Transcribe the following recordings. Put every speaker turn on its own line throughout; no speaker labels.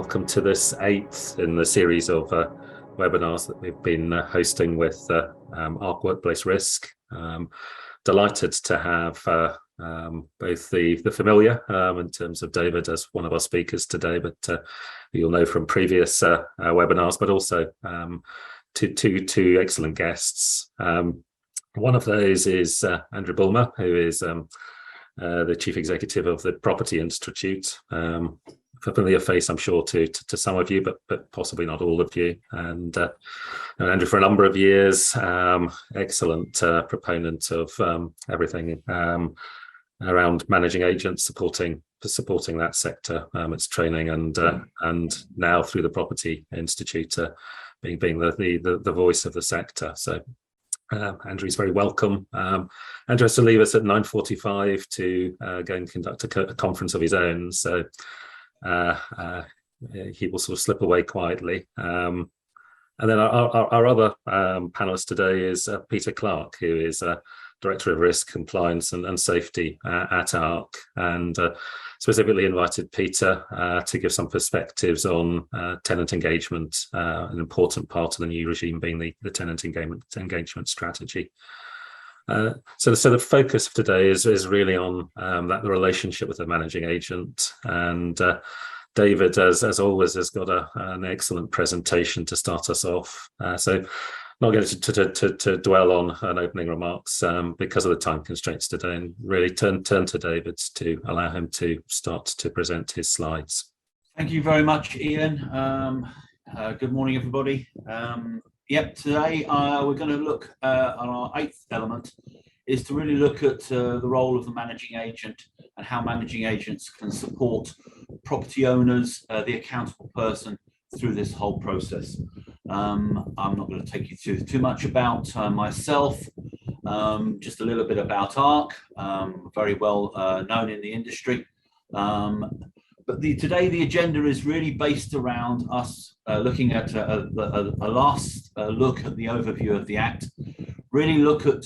welcome to this 8th in the series of webinars that we've been hosting with ARC Workplace Risk. Delighted to have both the familiar in terms of David as one of our speakers today, but you'll know from previous webinars, but also two excellent guests. One of those is Andrew Bulmer, who is the Chief Executive of the Property Institute. A familiar face, I'm sure, to some of you, but possibly not all of you. And Andrew, for a number of years, excellent proponent of everything around managing agents, supporting that sector, its training, and now through the Property Institute, being the voice of the sector. So Andrew's very welcome. Andrew has to leave us at 9:45 to go and conduct a conference of his own. So he will sort of slip away quietly. And then our other panelist today is Peter Clark, who is Director of Risk, Compliance and Safety at ARC, and specifically invited Peter to give some perspectives on tenant engagement, an important part of the new regime being the tenant engagement strategy. So the focus of today is really on the relationship with the managing agent, and David, as always, has got an excellent presentation to start us off. So not going to dwell on an opening remarks because of the time constraints today, and really turn to David to allow him to start to present his slides.
Thank you very much, Ian. Good morning, everybody. Today we're going to look on our 8th element, is to really look at the role of the managing agent and how managing agents can support property owners, the accountable person, through this whole process. I'm not going to take you through too much about myself, just a little bit about ARC, very well known in the industry. But today the agenda is really based around us looking at a last look at the overview of the Act, really look at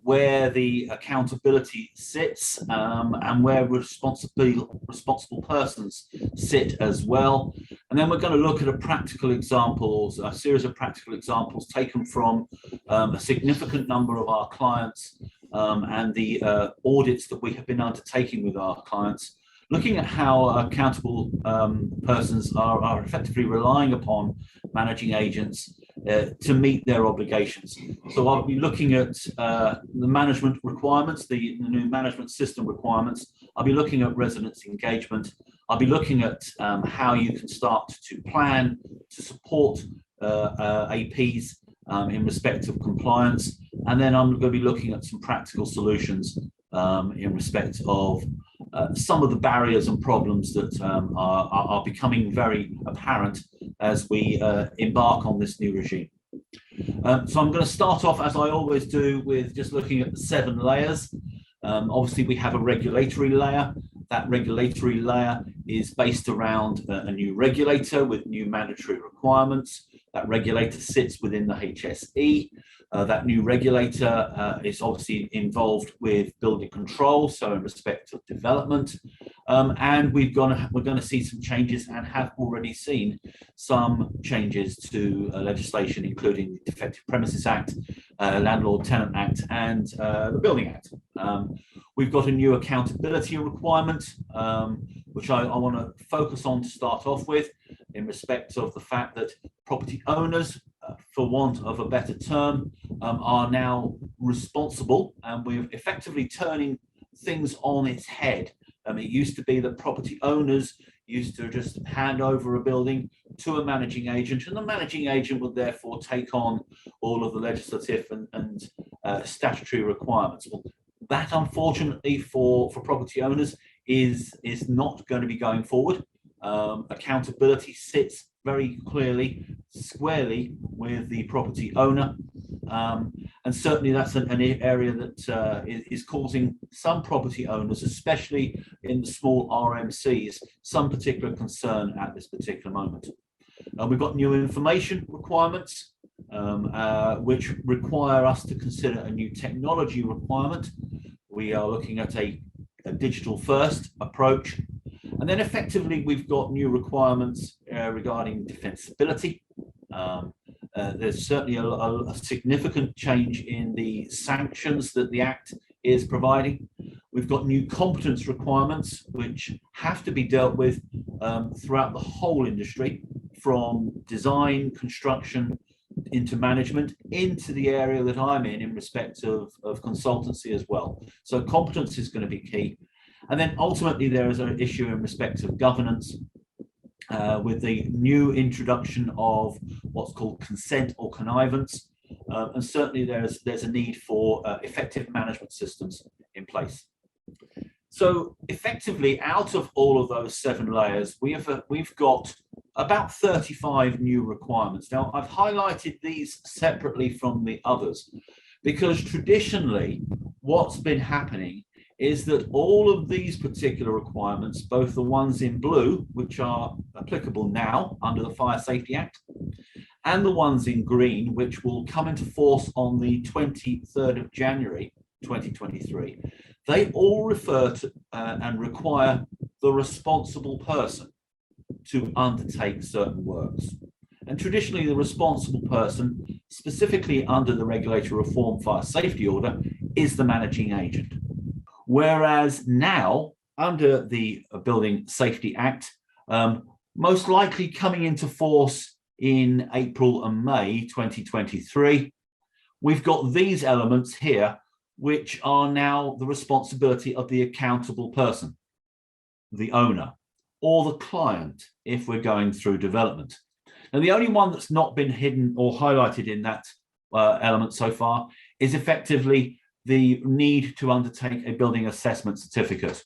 where the accountability sits and where responsible persons sit as well. And then we're going to look at a series of practical examples taken from a significant number of our clients and the audits that we have been undertaking with our clients, looking at how accountable persons are effectively relying upon managing agents to meet their obligations. So I'll be looking at the management requirements, the new management system requirements. I'll be looking at residents' engagement. I'll be looking at how you can start to plan to support APs in respect of compliance. And then I'm going to be looking at some practical solutions in respect of some of the barriers and problems that are becoming very apparent as we embark on this new regime. So I'm going to start off, as I always do, with just looking at the 7 layers. Obviously, we have a regulatory layer. That regulatory layer is based around a new regulator with new mandatory requirements. That regulator sits within the HSE. That new regulator is obviously involved with building control, so in respect of development. And we're going to see some changes, and have already seen some changes to legislation, including the Defective Premises Act, Landlord Tenant Act, and the Building Act. We've got a new accountability requirement, which I want to focus on to start off with, in respect of the fact that property owners, for want of a better term, are now responsible, and we're effectively turning things on its head. It used to be that property owners used to just hand over a building to a managing agent, and the managing agent would therefore take on all of the legislative and statutory requirements. Well, that, unfortunately, for property owners is not going to be going forward. Accountability sits very clearly, squarely with the property owner. And certainly that's an area that is causing some property owners, especially in the small RMCs, some particular concern at this particular moment. We've got new information requirements, which require us to consider a new technology requirement. We are looking at a digital first approach, And then effectively, we've got new requirements regarding defensibility. There's certainly a significant change in the sanctions that the Act is providing. We've got new competence requirements, which have to be dealt with throughout the whole industry, from design, construction, into management, into the area that I'm in respect of consultancy as well. So competence is going to be key. And then ultimately, there is an issue in respect of governance with the new introduction of what's called consent or connivance. And certainly there's a need for effective management systems in place. So effectively, out of all of those 7 layers, we've got about 35 new requirements. Now, I've highlighted these separately from the others because traditionally what's been happening is that all of these particular requirements, both the ones in blue, which are applicable now under the Fire Safety Act, and the ones in green, which will come into force on the 23rd of January 2023, they all refer to and require the responsible person to undertake certain works. And traditionally, the responsible person, specifically under the Regulatory Reform Fire Safety Order, is the managing agent. Whereas now, under the Building Safety Act, most likely coming into force in April and May 2023, we've got these elements here, which are now the responsibility of the accountable person, the owner, or the client, if we're going through development. Now, the only one that's not been hidden or highlighted in that element so far is effectively the need to undertake a building assessment certificate.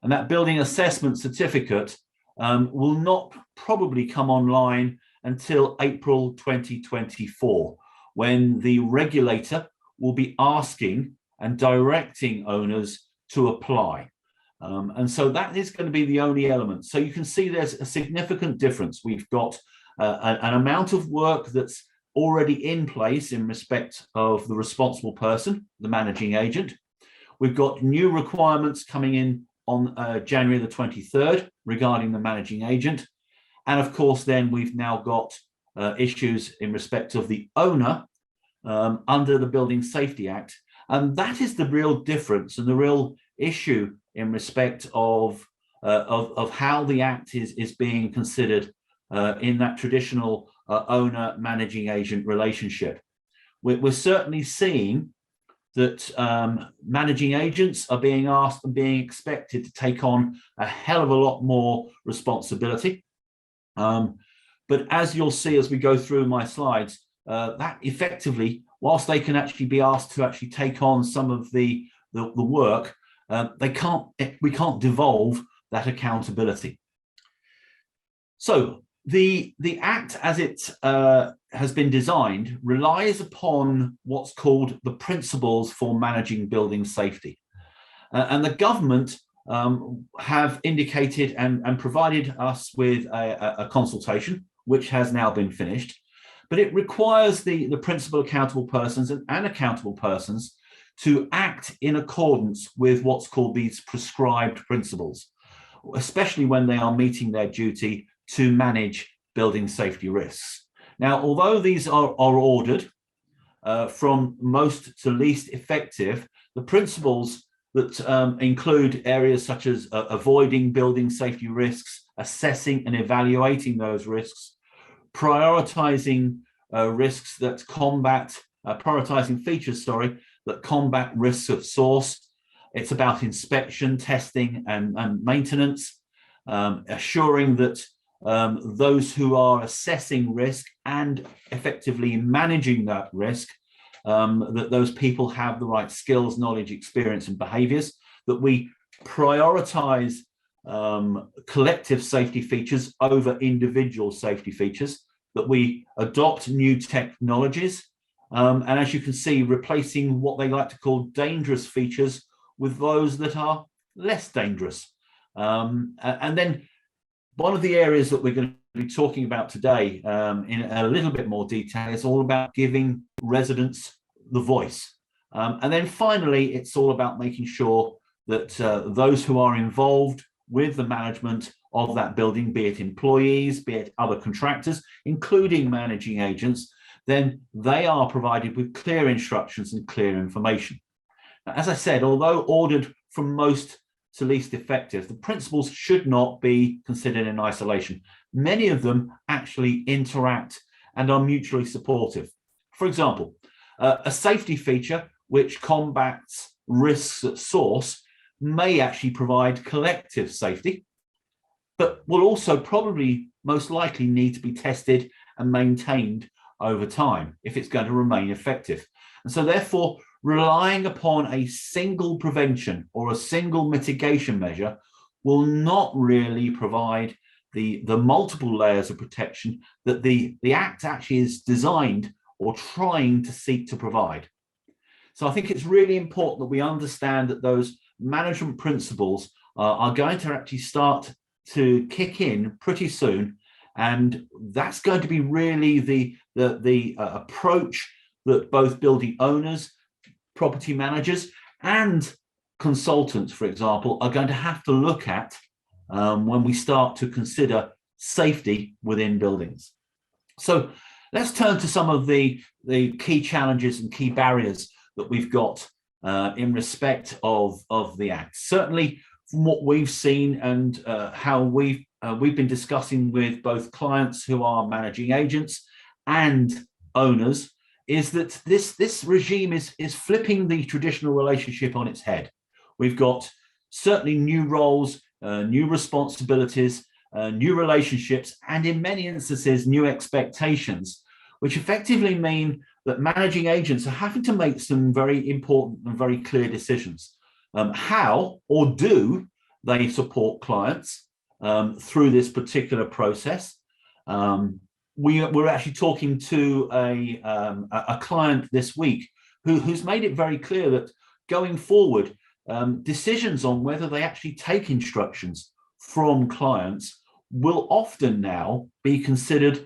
And that building assessment certificate will not probably come online until April 2024, when the regulator will be asking and directing owners to apply. And so that is going to be the only element. So you can see there's a significant difference. We've got an amount of work that's already in place in respect of the responsible person, the managing agent. We've got new requirements coming in on January the 23rd regarding the managing agent. And of course, then we've now got issues in respect of the owner under the Building Safety Act. And that is the real difference and the real issue in respect of how the Act is being considered in that traditional owner managing agent relationship. We're certainly seeing that managing agents are being asked and being expected to take on a hell of a lot more responsibility. But as you'll see as we go through my slides, that effectively, whilst they can actually be asked to actually take on some of the work, we can't devolve that accountability. So the Act, as it has been designed, relies upon what's called the principles for managing building safety. And the government have indicated and provided us with a consultation, which has now been finished. But it requires the principal accountable persons and accountable persons to act in accordance with what's called these prescribed principles, especially when they are meeting their duty to manage building safety risks. Now, although these are ordered from most to least effective, the principles that include areas such as avoiding building safety risks, assessing and evaluating those risks, prioritizing risks that combat, prioritizing features, that combat risks at source. It's about inspection, testing, and maintenance, assuring that those who are assessing risk and effectively managing that risk, that those people have the right skills, knowledge, experience, and behaviors, that we prioritize collective safety features over individual safety features, that we adopt new technologies, and as you can see, replacing what they like to call dangerous features with those that are less dangerous. And then one of the areas that we're going to be talking about today in a little bit more detail is all about giving residents the voice. And then finally, it's all about making sure that those who are involved with the management of that building, be it employees, be it other contractors, including managing agents, then they are provided with clear instructions and clear information. Now, as I said, although ordered from most to least effective, the principles should not be considered in isolation. Many of them actually interact and are mutually supportive. For example, a safety feature which combats risks at source may actually provide collective safety, but will also probably most likely need to be tested and maintained over time if it's going to remain effective. And so therefore, relying upon a single prevention or a single mitigation measure will not really provide the multiple layers of protection that the Act actually is designed or trying to seek to provide. So I think it's really important that we understand that those management principles are going to actually start to kick in pretty soon. And that's going to be really the approach that both building owners, property managers, and consultants, for example, are going to have to look at when we start to consider safety within buildings. So let's turn to some of the key challenges and key barriers that we've got in respect of the Act. Certainly from what we've seen and how we've been discussing with both clients who are managing agents and owners, is that this regime is flipping the traditional relationship on its head. We've got certainly new roles, new responsibilities, new relationships, and in many instances, new expectations, which effectively mean that managing agents are having to make some very important and very clear decisions. How or do they support clients through this particular process? We're actually talking to a client this week who's made it very clear that going forward, decisions on whether they actually take instructions from clients will often now be considered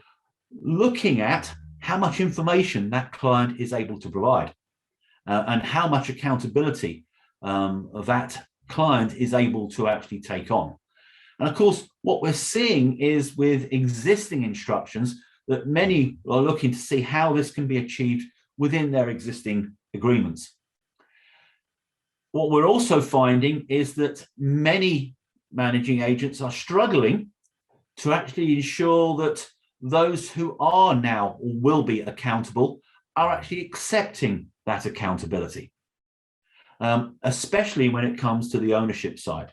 looking at how much information that client is able to provide and how much accountability that client is able to actually take on. And of course, what we're seeing is with existing instructions that many are looking to see how this can be achieved within their existing agreements. What we're also finding is that many managing agents are struggling to actually ensure that those who are now or will be accountable are actually accepting that accountability, especially when it comes to the ownership side.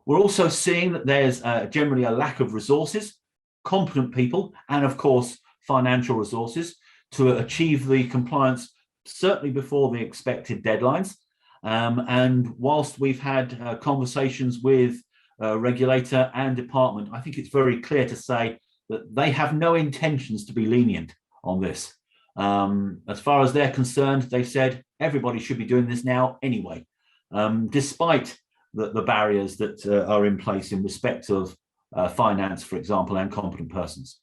We're also seeing that there's generally a lack of resources, competent people, and of course, financial resources to achieve the compliance, certainly before the expected deadlines. And whilst we've had conversations with regulator and department, I think it's very clear to say that they have no intentions to be lenient on this. As far as they're concerned, they said everybody should be doing this now anyway, despite the barriers that are in place in respect of finance, for example, and competent persons.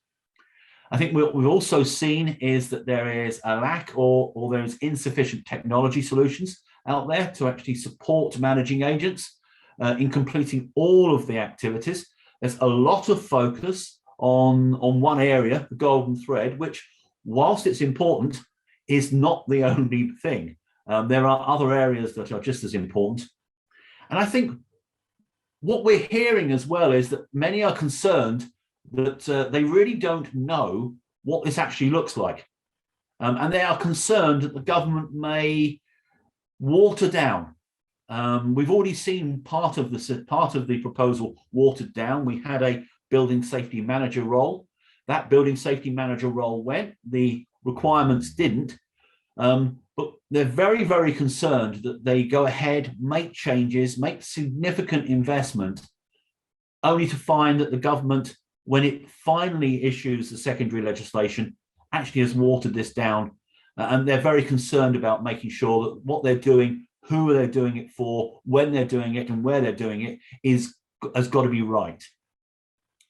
I think what we've also seen is that there is a lack or there is insufficient technology solutions out there to actually support managing agents in completing all of the activities. There's a lot of focus on one area, the golden thread, which, whilst it's important, is not the only thing. There are other areas that are just as important. And I think what we're hearing as well is that many are concerned that they really don't know what this actually looks like. And they are concerned that the government may water down. We've already seen part of the proposal watered down. We had a building safety manager role. That building safety manager role went, the requirements didn't. But they're very, very concerned that they go ahead, make changes, make significant investment, only to find that the government, when it finally issues the secondary legislation, actually has watered this down. And they're very concerned about making sure that what they're doing, who they're doing it for, when they're doing it, and where they're doing it has got to be right.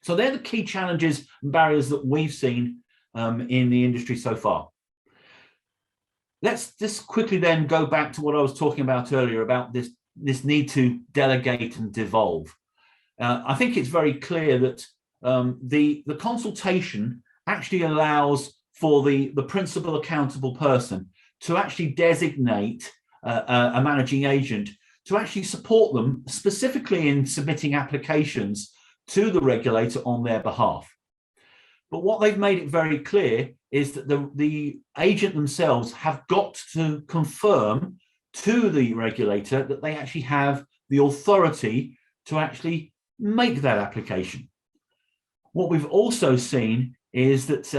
So they're the key challenges and barriers that we've seen in the industry so far. Let's just quickly then go back to what I was talking about earlier about this need to delegate and devolve. I think it's very clear that the consultation actually allows for the principal accountable person to actually designate a managing agent to actually support them specifically in submitting applications to the regulator on their behalf. But what they've made it very clear is that the agent themselves have got to confirm to the regulator that they actually have the authority to actually make that application. What we've also seen is that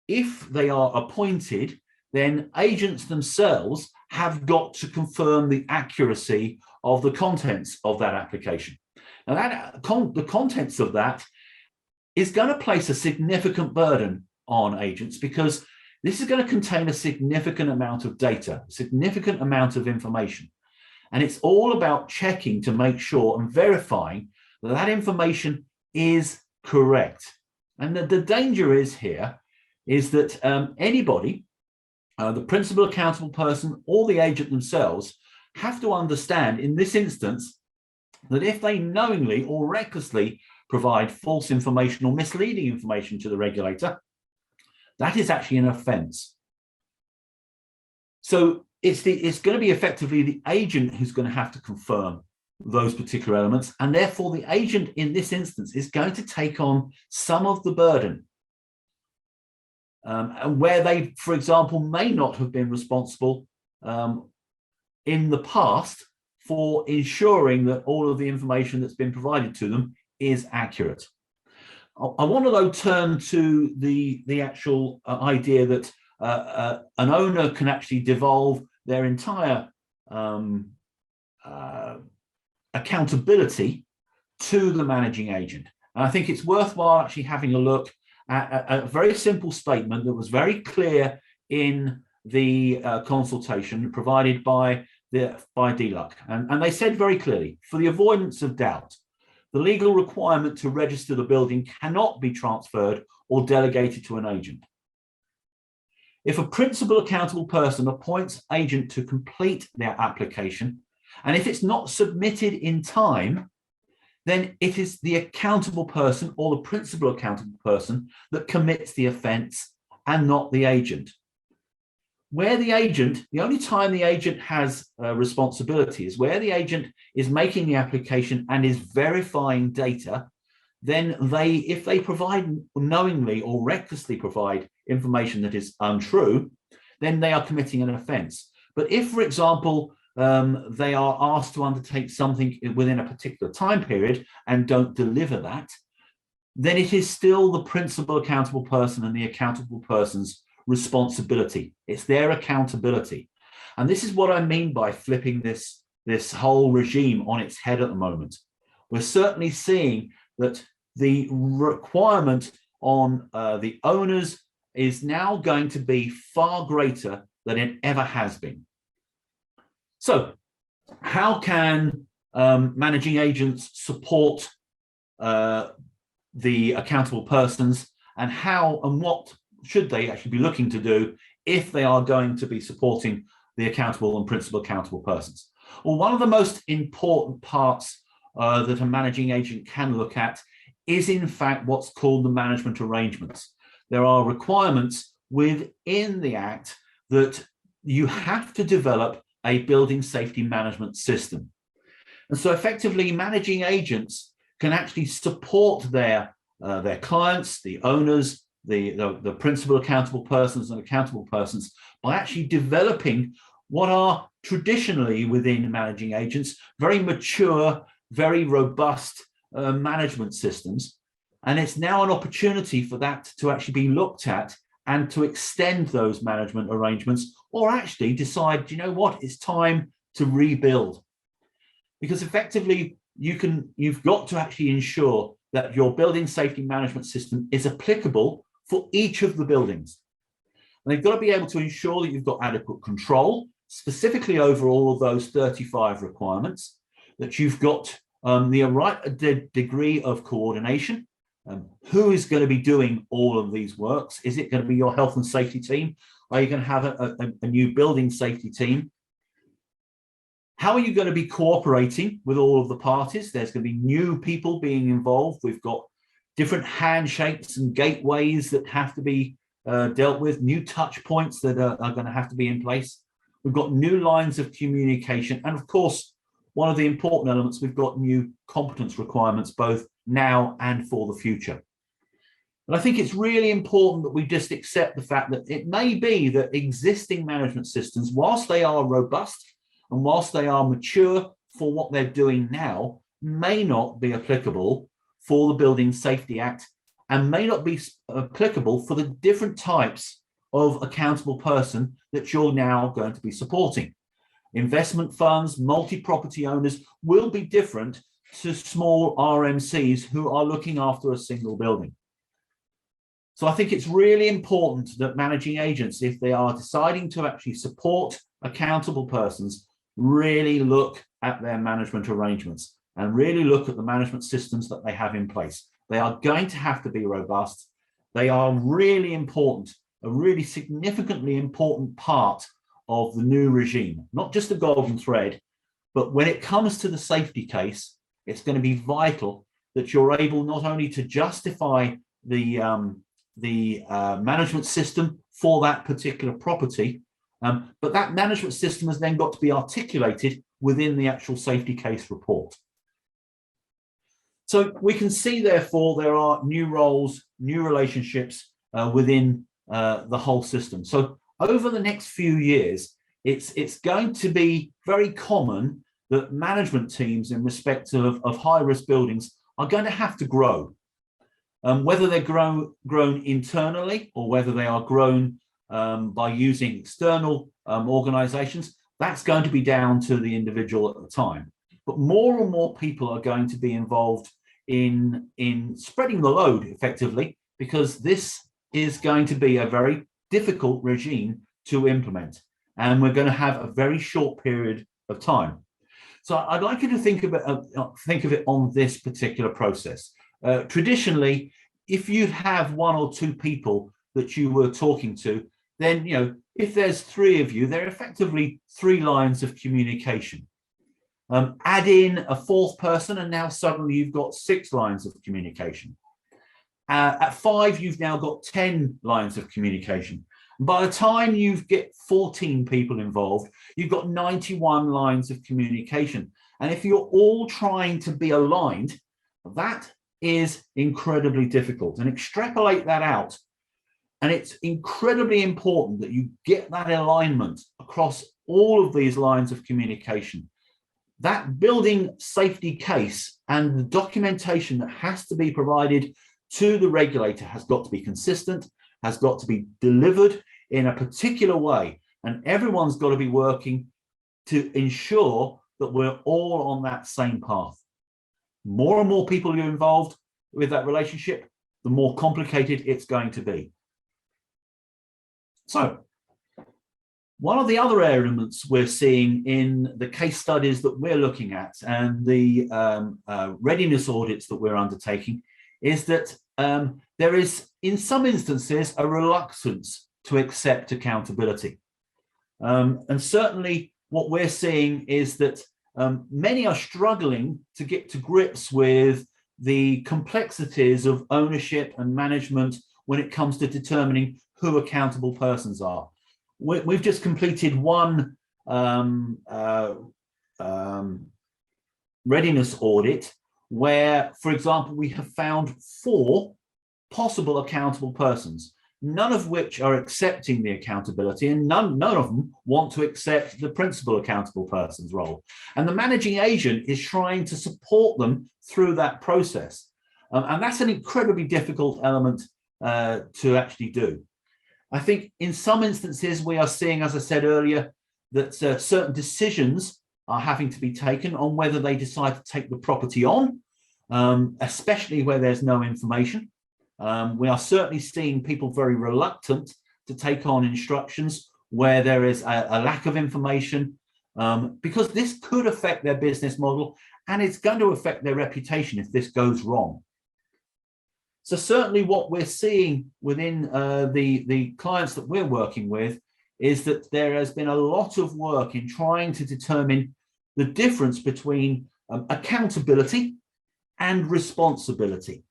if they are appointed, then agents themselves have got to confirm the accuracy of the contents of that application. Now, the contents of that is going to place a significant burden on agents, because this is going to contain a significant amount of data, a significant amount of information. And it's all about checking to make sure and verifying that that information is correct. And the danger is here is that anybody, the principal accountable person or the agent themselves, have to understand in this instance that if they knowingly or recklessly provide false information or misleading information to the regulator, that is actually an offence. So it's going to be effectively the agent who's going to have to confirm those particular elements, and therefore the agent in this instance is going to take on some of the burden. And where they, for example, may not have been responsible in the past for ensuring that all of the information that's been provided to them is accurate. I want to though turn to the actual idea that an owner can actually devolve their entire accountability to the managing agent. And I think it's worthwhile actually having a look at a very simple statement that was very clear in the consultation provided by DLUC. And they said very clearly, for the avoidance of doubt, the legal requirement to register the building cannot be transferred or delegated to an agent. If a principal accountable person appoints agent to complete their application, and if it's not submitted in time, then it is the accountable person or the principal accountable person that commits the offence and not the agent. Where the agent, the only time the agent has responsibility is where the agent is making the application and is verifying data, then if they provide knowingly or recklessly provide information that is untrue, then they are committing an offence. But if, for example, they are asked to undertake something within a particular time period and don't deliver that, then it is still the principal accountable person and the accountable person's responsibility. It's their accountability. And this is what I mean by flipping this whole regime on its head at the moment. We're certainly seeing that the requirement on the owners is now going to be far greater than it ever has been. So how can managing agents support the accountable persons, and how and what should they actually be looking to do if they are going to be supporting the accountable and principal accountable persons? Well, one of the most important parts that a managing agent can look at is in fact what's called the management arrangements. There are requirements within the Act that you have to develop a building safety management system. And so effectively managing agents can actually support their clients, the owners, the principal accountable persons and accountable persons by actually developing what are traditionally within managing agents very mature, very robust management systems. And it's now an opportunity for that to actually be looked at and to extend those management arrangements, or actually decide, you know what, it's time to rebuild. Because effectively you've got to actually ensure that your building safety management system is applicable for each of the buildings. And they've got to be able to ensure that you've got adequate control, specifically over all of those 35 requirements, that you've got the right degree of coordination. Who is going to be doing all of these works? Is it going to be your health and safety team? Are you going to have a new building safety team? How are you going to be cooperating with all of the parties? There's going to be new people being involved. We've got different handshakes and gateways that have to be dealt with, new touch points that are going to have to be in place. We've got new lines of communication. And of course, one of the important elements, we've got new competence requirements, both now and for the future. And I think it's really important that we just accept the fact that it may be that existing management systems, whilst they are robust and whilst they are mature for what they're doing now, may not be applicable for the Building Safety Act and may not be applicable for the different types of accountable person that you're now going to be supporting. Investment funds, multi-property owners will be different to small RMCs who are looking after a single building. So I think it's really important that managing agents, if they are deciding to actually support accountable persons, really look at their management arrangements and really look at the management systems that they have in place. They are going to have to be robust. They are really important, a really significantly important part of the new regime, not just the golden thread, but when it comes to the safety case, it's going to be vital that you're able not only to justify the management system for that particular property, but that management system has then got to be articulated within the actual safety case report. So we can see, therefore, there are new roles, new relationships within the whole system. So over the next few years, it's going to be very common that management teams in respect of high-risk buildings are going to have to grow. Whether they're grown internally or whether they are grown by using external organizations, that's going to be down to the individual at the time. But more and more people are going to be involved in spreading the load effectively, because this is going to be a very difficult regime to implement. And we're going to have a very short period of time. So I'd like you to think of it on this particular process. Traditionally, if you have one or two people that you were talking to, then, you know, if there's three of you, they're effectively 3 lines of communication. Add in a fourth person, and now suddenly you've got 6 lines of communication. At 5, you've now got 10 lines of communication. By the time you get 14 people involved, you've got 91 lines of communication. And if you're all trying to be aligned, that is incredibly difficult. And extrapolate that out. And it's incredibly important that you get that alignment across all of these lines of communication. That building safety case and the documentation that has to be provided to the regulator has got to be consistent, has got to be delivered in a particular way. And everyone's got to be working to ensure that we're all on that same path. More and more people are involved with that relationship, the more complicated it's going to be. So, one of the other elements we're seeing in the case studies that we're looking at and the readiness audits that we're undertaking is that there is, in some instances, a reluctance to accept accountability. And certainly what we're seeing is that many are struggling to get to grips with the complexities of ownership and management when it comes to determining who accountable persons are. We've just completed one readiness audit where, for example, we have found 4 possible accountable persons, none of which are accepting the accountability, and none of them want to accept the principal accountable person's role. And the managing agent is trying to support them through that process. And that's an incredibly difficult element to actually do. I think in some instances we are seeing, as I said earlier, that certain decisions are having to be taken on whether they decide to take the property on, especially where there's no information. We are certainly seeing people very reluctant to take on instructions where there is a lack of information, because this could affect their business model and it's going to affect their reputation if this goes wrong. So certainly what we're seeing within the clients that we're working with is that there has been a lot of work in trying to determine the difference between accountability and responsibility.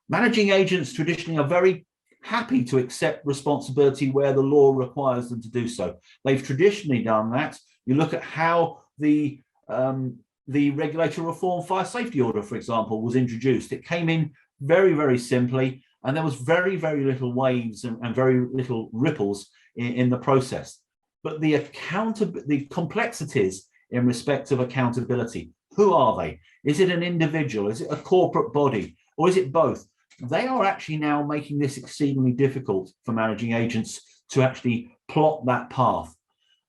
Managing agents traditionally are very happy to accept responsibility where the law requires them to do so. They've traditionally done that. You look at how the Regulatory Reform Fire Safety Order, for example, was introduced. It came in very, very simply, and there was very, very little waves and very little ripples in the process. But the complexities in respect of accountability, who are they? Is it an individual? Is it a corporate body? Or is it both? They are actually now making this exceedingly difficult for managing agents to actually plot that path.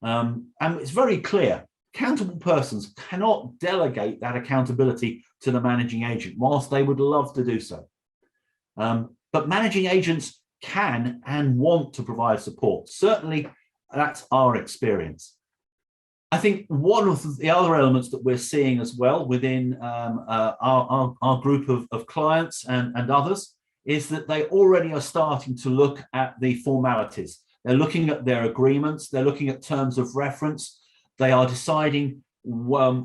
And it's very clear, accountable persons cannot delegate that accountability to the managing agent, whilst they would love to do so. But managing agents can and want to provide support. Certainly, that's our experience. I think one of the other elements that we're seeing as well within our group of clients and others is that they already are starting to look at the formalities. They're looking at their agreements. They're looking at terms of reference. They are deciding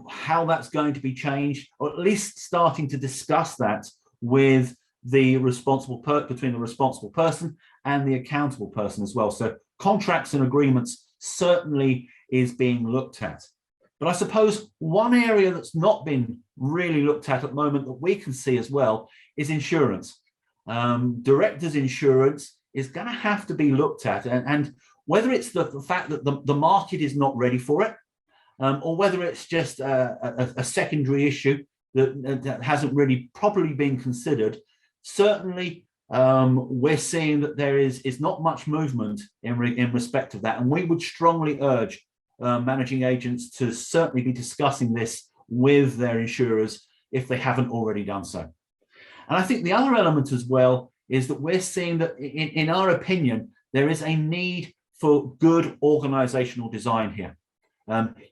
how that's going to be changed, or at least starting to discuss that with the between the responsible person and the accountable person as well. So contracts and agreements certainly is being looked at. But I suppose one area that's not been really looked at the moment that we can see as well is insurance. Directors' insurance is going to have to be looked at, and whether it's the fact that the market is not ready for it, or whether it's just a secondary issue that hasn't really properly been considered, certainly we're seeing that there is not much movement in respect of that, and we would strongly urge managing agents to certainly be discussing this with their insurers if they haven't already done so. And I think the other element as well is that we're seeing that, in our opinion, there is a need for good organizational design here.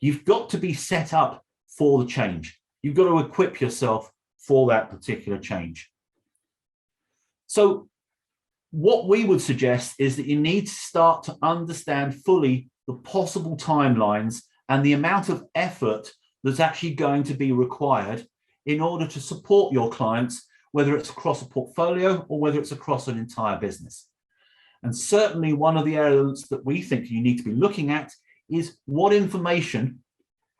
You've got to be set up for the change. You've got to equip yourself for that particular change. So what we would suggest is that you need to start to understand fully the possible timelines and the amount of effort that's actually going to be required in order to support your clients, whether it's across a portfolio or whether it's across an entire business. And certainly one of the areas that we think you need to be looking at is what information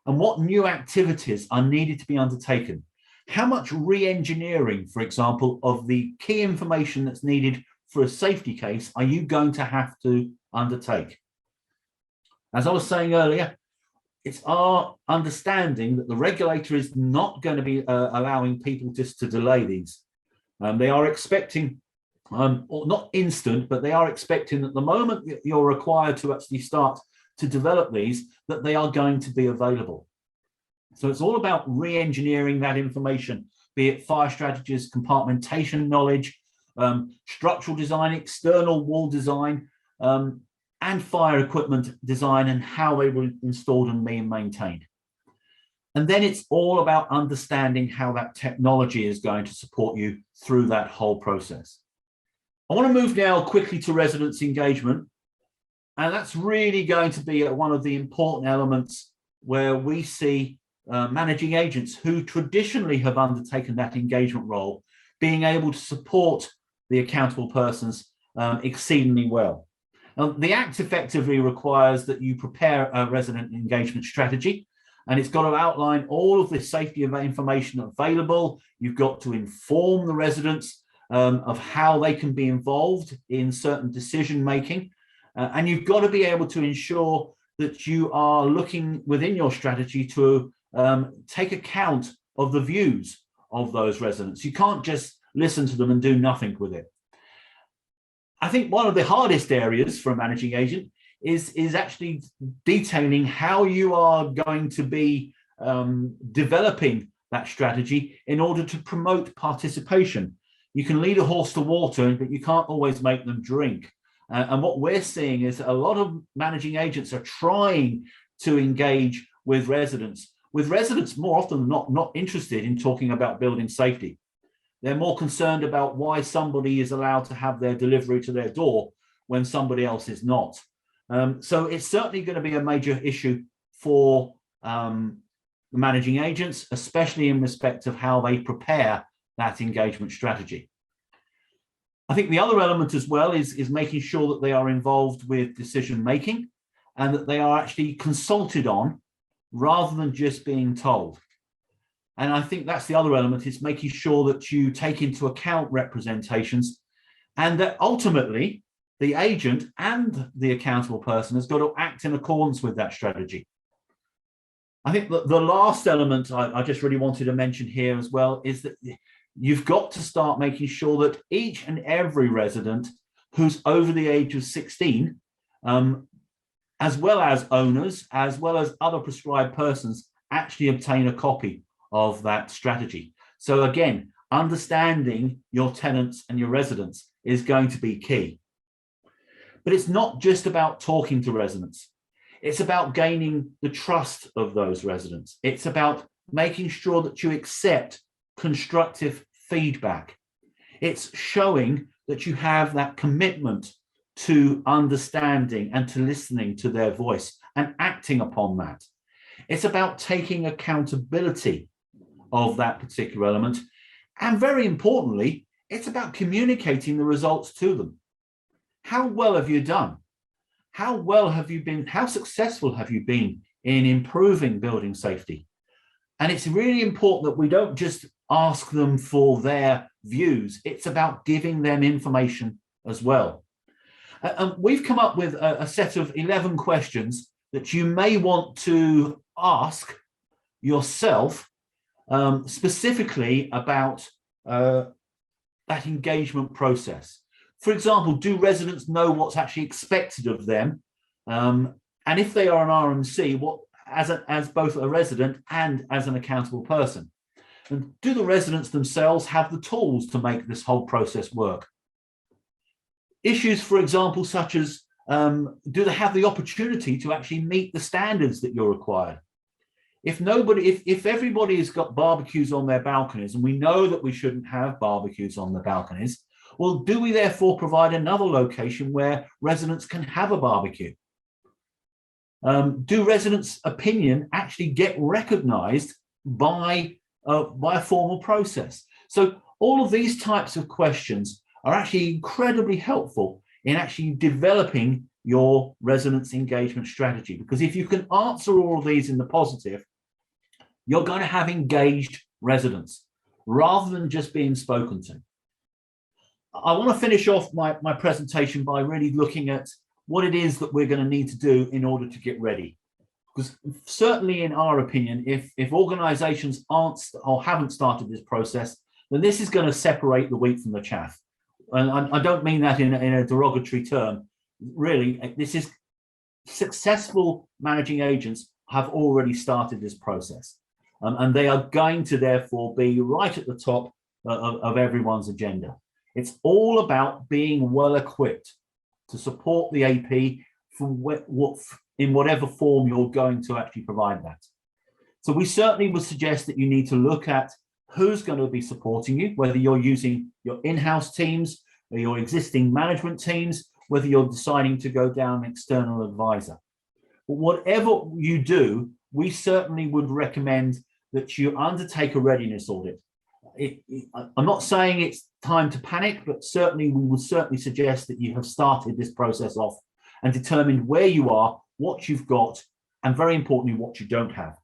and what new activities are needed to be undertaken. How much re-engineering, for example, of the key information that's needed for a safety case are you going to have to undertake? As I was saying earlier, it's our understanding that the regulator is not going to be allowing people just to delay these. They are expecting, or not instant, but they are expecting that the moment that you're required to actually start to develop these, that they are going to be available. So it's all about re-engineering that information, be it fire strategies, compartmentation knowledge, structural design, external wall design, and fire equipment design and how they were installed and being maintained. And then it's all about understanding how that technology is going to support you through that whole process. I want to move now quickly to residents' engagement. And that's really going to be one of the important elements where we see managing agents who traditionally have undertaken that engagement role being able to support the accountable persons exceedingly well. The Act effectively requires that you prepare a resident engagement strategy, and it's got to outline all of the safety of information available. You've got to inform the residents of how they can be involved in certain decision making, and you've got to be able to ensure that you are looking within your strategy to take account of the views of those residents. You can't just listen to them and do nothing with it. I think one of the hardest areas for a managing agent is actually detailing how you are going to be developing that strategy in order to promote participation. You can lead a horse to water, but you can't always make them drink. And what we're seeing is a lot of managing agents are trying to engage with residents more often than not interested in talking about building safety. They're more concerned about why somebody is allowed to have their delivery to their door when somebody else is not. So it's certainly going to be a major issue for the managing agents, especially in respect of how they prepare that engagement strategy. I think the other element as well is making sure that they are involved with decision making and that they are actually consulted on rather than just being told. And I think that's the other element, is making sure that you take into account representations and that ultimately the agent and the accountable person has got to act in accordance with that strategy. I think the last element I just really wanted to mention here as well is that you've got to start making sure that each and every resident who's over the age of 16, as well as owners, as well as other prescribed persons, actually obtain a copy of that strategy. So again, understanding your tenants and your residents is going to be key. But it's not just about talking to residents. It's about gaining the trust of those residents. It's about making sure that you accept constructive feedback. It's showing that you have that commitment to understanding and to listening to their voice and acting upon that. It's about taking accountability of that particular element. And very importantly, it's about communicating the results to them. How well have you done? How well have you been? How successful have you been in improving building safety? And it's really important that we don't just ask them for their views. It's about giving them information as well. And we've come up with a set of 11 questions that you may want to ask yourself, specifically about that engagement process. For example, do residents know what's actually expected of them? And if they are an RMC, what as both a resident and as an accountable person? And do the residents themselves have the tools to make this whole process work? Issues, for example, such as do they have the opportunity to actually meet the standards that you're required? If everybody has got barbecues on their balconies, and we know that we shouldn't have barbecues on the balconies, well, do we therefore provide another location where residents can have a barbecue? Do residents' opinion actually get recognised by a formal process? So all of these types of questions are actually incredibly helpful in actually developing your residents' engagement strategy, because if you can answer all of these in the positive, you're going to have engaged residents rather than just being spoken to. I want to finish off my presentation by really looking at what it is that we're going to need to do in order to get ready. Because certainly in our opinion, if organizations aren't or haven't started this process, then this is going to separate the wheat from the chaff. And I don't mean that in a derogatory term. Really, this is successful managing agents have already started this process. And they are going to therefore be right at the top of everyone's agenda. It's all about being well equipped to support the AP in whatever form you're going to actually provide that. So we certainly would suggest that you need to look at who's going to be supporting you, whether you're using your in-house teams or your existing management teams, whether you're deciding to go down an external advisor. But whatever you do, we certainly would recommend that you undertake a readiness audit. I'm not saying it's time to panic, but certainly we would certainly suggest that you have started this process off and determined where you are, what you've got, and very importantly, what you don't have.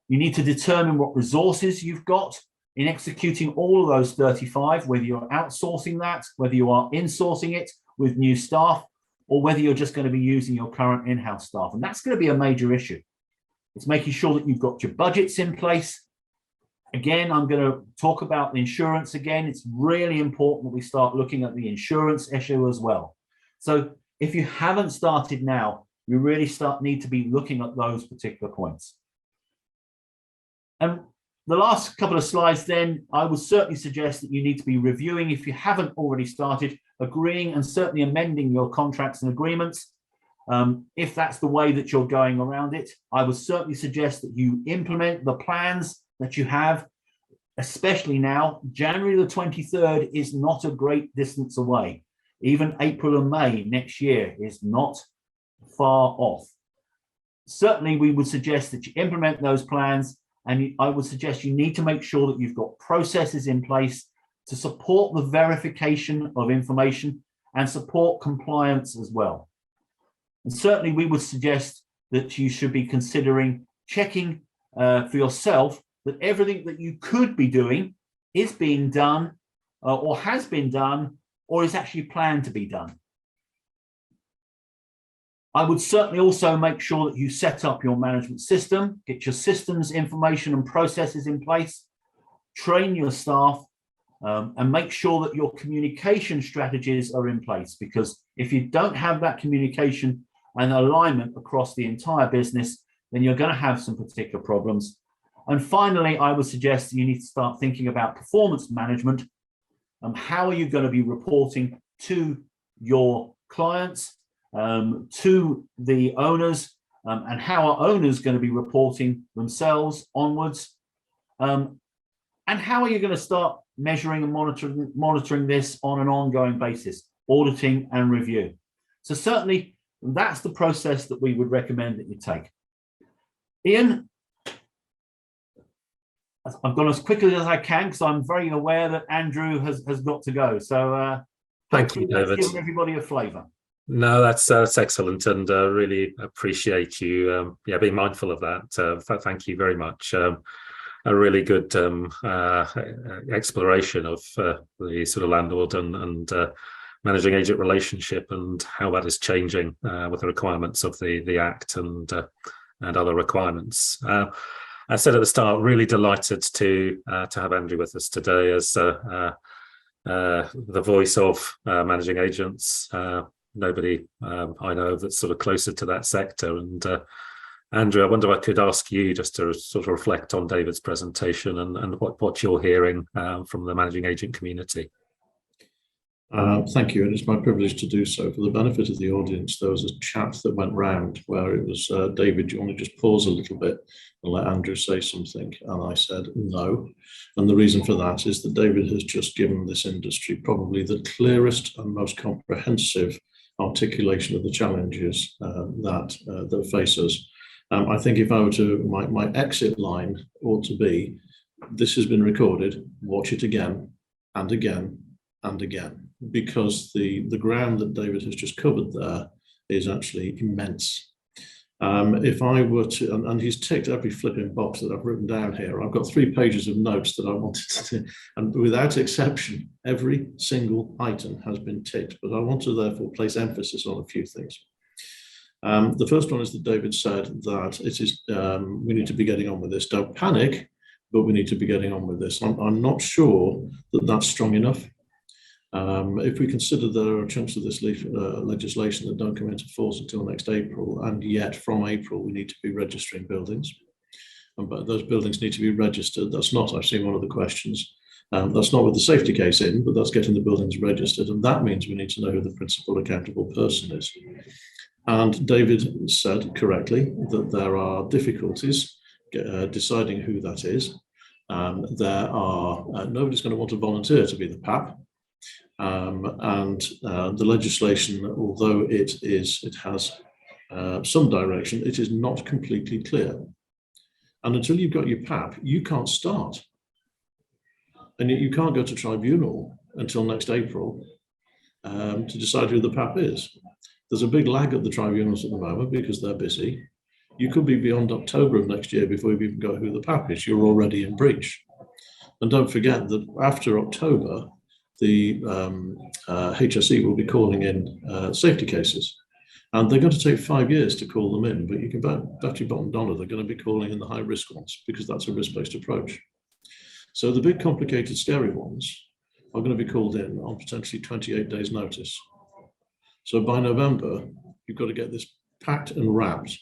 You need to determine what resources you've got in executing all of those 35, whether you're outsourcing that, whether you are insourcing it with new staff, or whether you're just going to be using your current in-house staff. And that's going to be a major issue. It's making sure that you've got your budgets in place. Again, I'm going to talk about the insurance again. It's really important that we start looking at the insurance issue as well. So if you haven't started now, you really need to be looking at those particular points. And the last couple of slides then, I would certainly suggest that you need to be reviewing, if you haven't already started, agreeing and certainly amending your contracts and agreements. If that's the way that you're going around it, I would certainly suggest that you implement the plans that you have, especially now. January the 23rd is not a great distance away. Even April and May next year is not far off. certainly we would suggest that you implement those plans, and I would suggest you need to make sure that you've got processes in place to support the verification of information and support compliance as well. And certainly we would suggest that you should be considering checking for yourself that everything that you could be doing is being done or has been done or is actually planned to be done. I would certainly also make sure that you set up your management system, get your systems, information and processes in place, train your staff, and make sure that your communication strategies are in place, because if you don't have that communication and alignment across the entire business, then you're going to have some particular problems. And finally, I would suggest that you need to start thinking about performance management. How are you going to be reporting to your clients, to the owners, and how are owners going to be reporting themselves onwards? And how are you going to start measuring and monitoring this on an ongoing basis, auditing and review? So certainly that's the process that we would recommend that you take. Ian, I've gone as quickly as I can because I'm very aware that Andrew has got to go. So
thank you, David.
Give everybody a flavour.
No, that's excellent, and really appreciate you being mindful of that. Thank you very much. A really good exploration of the sort of landlord and managing agent relationship and how that is changing with the requirements of the Act and other requirements. I said at the start, really delighted to have Andrew with us today as the voice of managing agents. Nobody I know that's sort of closer to that sector. And Andrew, I wonder if I could ask you just to sort of reflect on David's presentation and what you're hearing from the managing agent community.
Thank you, and it's my privilege to do so. For the benefit of the audience, there was a chat that went round where it was, David, do you want to just pause a little bit and let Andrew say something? And I said no. And the reason for that is that David has just given this industry probably the clearest and most comprehensive articulation of the challenges that face us. I think if I were to, my exit line ought to be, this has been recorded, watch it again and again and again, because the ground that David has just covered there is actually immense. If I were to, and he's ticked every flipping box that I've written down here. I've got 3 pages of notes that I wanted to, and without exception, every single item has been ticked, but I want to therefore place emphasis on a few things. The first one is that David said that it is, we need to be getting on with this. Don't panic, but we need to be getting on with this. I'm not sure that that's strong enough. If we consider there are chunks of this legislation that don't come into force until next April, and yet from April we need to be registering buildings, but those buildings need to be registered. That's not, I've seen one of the questions, that's not with the safety case in, but that's getting the buildings registered, and that means we need to know who the principal accountable person is. And David said correctly that there are difficulties deciding who that is. There are, nobody's going to want to volunteer to be the PAP. The legislation, although it has some direction, it is not completely clear. And until you've got your PAP, you can't start. And yet you can't go to tribunal until next April to decide who the PAP is. There's a big lag at the tribunals at the moment because they're busy. You could be beyond October of next year before you've even got who the PAP is. You're already in breach. And don't forget that after October, the HSE will be calling in safety cases, and they're going to take 5 years to call them in, but you can bet your bottom dollar they're going to be calling in the high risk ones because that's a risk-based approach. So the big complicated scary ones are going to be called in on potentially 28 days notice. So by November, you've got to get this packed and wrapped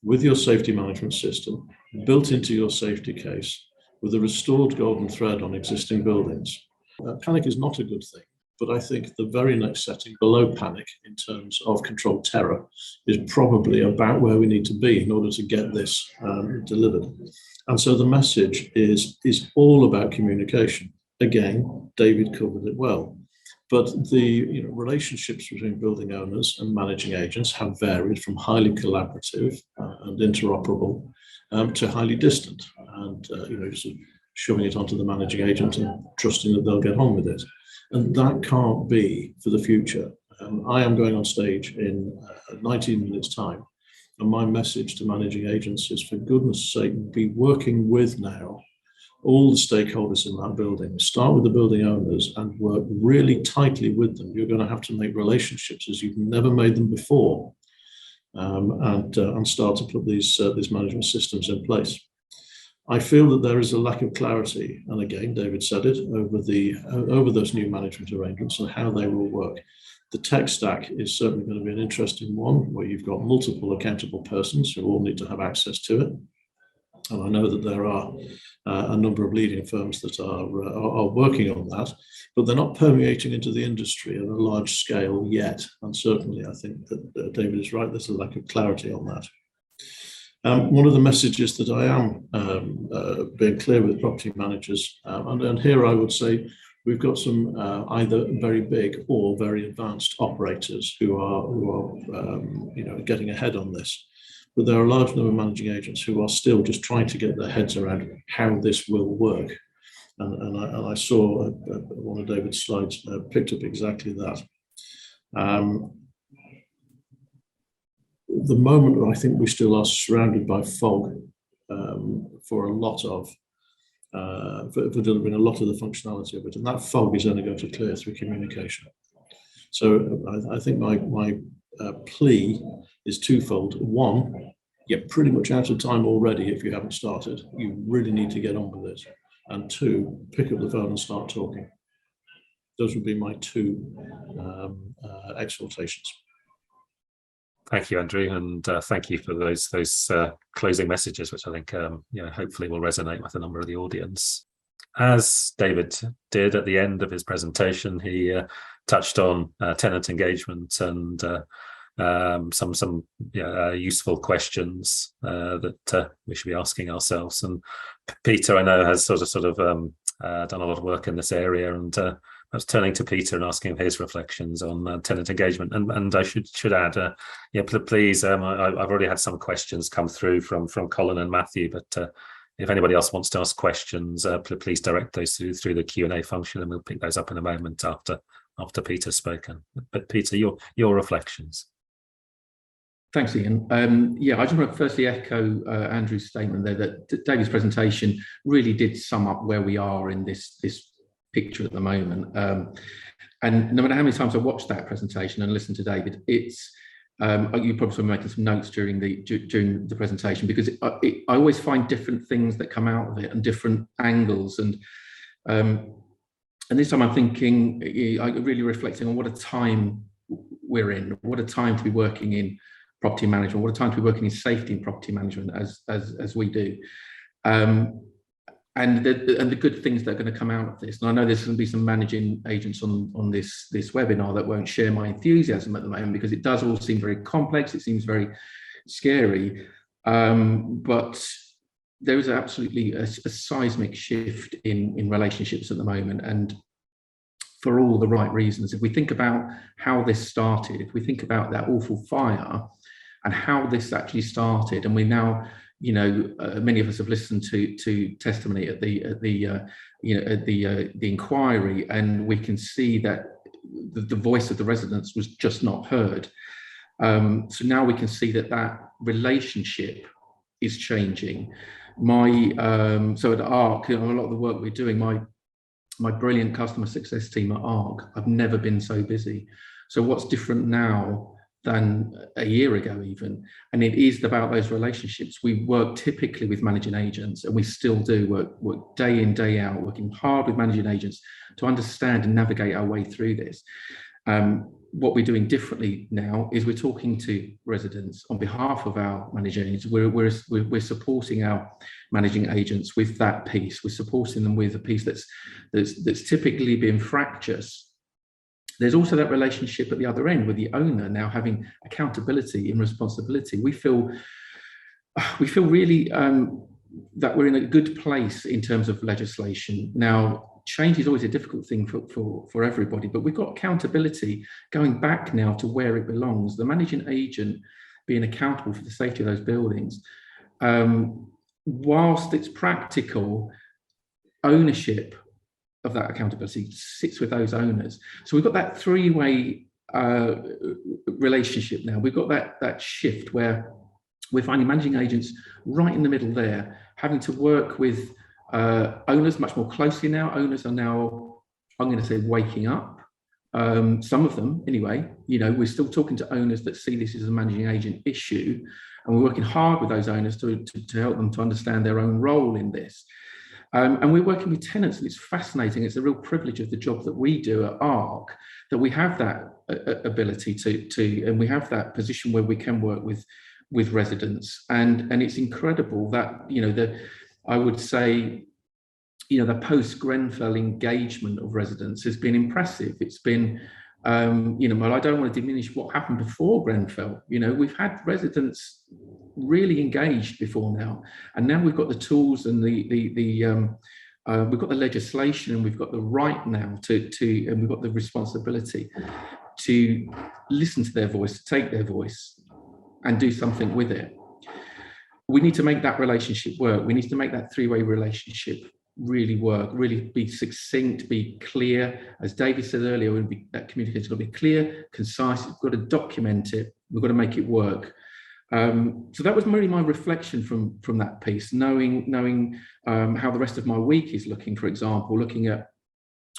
with your safety management system built into your safety case with a restored golden thread on existing buildings. Panic is not a good thing, but I think the very next setting below panic in terms of controlled terror is probably about where we need to be in order to get this delivered. And so the message is all about communication. Again, David covered it well, But the relationships between building owners and managing agents have varied from highly collaborative and interoperable to highly distant, and just shoving it onto the managing agent and trusting that they'll get on with it. And that can't be for the future. I am going on stage in 19 minutes' time, and my message to managing agents is, for goodness sake, be working with now all the stakeholders in that building. Start with the building owners and work really tightly with them. You're going to have to make relationships as you've never made them before, and start to put these management systems in place. I feel that there is a lack of clarity, and again, David said it, over those new management arrangements and how they will work. The tech stack is certainly going to be an interesting one, where you've got multiple accountable persons who all need to have access to it. And I know that there are a number of leading firms that are working on that, but they're not permeating into the industry at a large scale yet. And certainly, I think that David is right. There's a lack of clarity on that. One of the messages that I am being clear with property managers, and here I would say we've got some either very big or very advanced operators who are getting ahead on this. But there are a large number of managing agents who are still just trying to get their heads around how this will work. And I saw one of David's slides picked up exactly that. The moment, I think we still are surrounded by fog for a lot of, for delivering a lot of the functionality of it. And that fog is only going to clear through communication. So I think my plea is twofold. One, you're pretty much out of time already if you haven't started. You really need to get on with it. And two, pick up the phone and start talking. Those would be my two exhortations.
Thank you, Andrew, and thank you for those closing messages, which I think hopefully will resonate with a number of the audience. As David did at the end of his presentation, he touched on tenant engagement and some useful questions that we should be asking ourselves. And Peter, I know, has sort of done a lot of work in this area, and I was turning to Peter and asking him his reflections on tenant engagement. And I should add, please, I've already had some questions come through from Colin and Matthew, but if anybody else wants to ask questions, please direct those through the Q&A function, and we'll pick those up in a moment after Peter's spoken. But Peter, your reflections.
Thanks, Ian. I just want to firstly echo Andrew's statement there that David's presentation really did sum up where we are in this picture at the moment. And no matter how many times I watched that presentation and listened to David, it's you probably saw me making some notes during the presentation, because I always find different things that come out of it and different angles. And this time I'm thinking, really reflecting on what a time we're in, what a time to be working in property management, what a time to be working in safety and property management as we do. And the good things that are going to come out of this. And I know there's going to be some managing agents on this webinar that won't share my enthusiasm at the moment, because it does all seem very complex. It seems very scary. But there is absolutely a seismic shift in relationships at the moment, and for all the right reasons. If we think about how this started, if we think about that awful fire and how this actually started, and we now, many of us have listened to testimony at the inquiry, and we can see that the voice of the residents was just not heard. So now we can see that relationship is changing. So at ARC, a lot of the work we're doing, my brilliant customer success team at ARC, I've never been so busy. So what's different now than a year ago even? And it is about those relationships. We work typically with managing agents, and we still do work day in, day out, working hard with managing agents to understand and navigate our way through this. What we're doing differently now is we're talking to residents on behalf of our managing agents. We're supporting our managing agents with that piece. We're supporting them with a piece that's typically been fractious. There's also that relationship at the other end with the owner now having accountability and responsibility. We feel really that we're in a good place in terms of legislation. Now, change is always a difficult thing for everybody, but we've got accountability going back now to where it belongs. The managing agent being accountable for the safety of those buildings. Whilst it's practical, ownership of that accountability sits with those owners. So we've got that three-way relationship now. We've got that shift where we're finding managing agents right in the middle there, having to work with owners much more closely now. Owners are now, I'm going to say, waking up. Some of them, anyway. We're still talking to owners that see this as a managing agent issue, and we're working hard with those owners to help them to understand their own role in this. And we're working with tenants, and it's fascinating. It's a real privilege of the job that we do at ARC, that we have that ability to, and we have that position where we can work with residents, and it's incredible that I would say the post-Grenfell engagement of residents has been impressive. It's been well, I don't want to diminish what happened before Grenfell. We've had residents really engaged before now, and now we've got the tools and we've got the legislation, and we've got the right now and we've got the responsibility to listen to their voice, to take their voice and do something with it. We need to make that relationship work. We need to make that three-way relationship really work, really be succinct, be clear. As David said earlier, that communication's got to be clear, concise. We've got to document it. We've got to make it work. So that was really my reflection from that piece, knowing how the rest of my week is looking. For example, looking at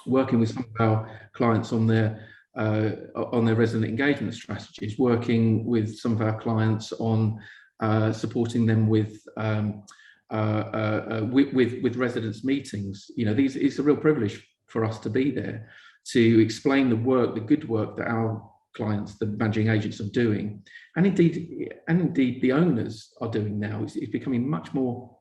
working with some of our clients on their resident engagement strategies, working with some of our clients on supporting them with residents meetings. It's a real privilege for us to be there to explain the good work that our clients, the managing agents, are doing, and indeed the owners are doing now. It's becoming much more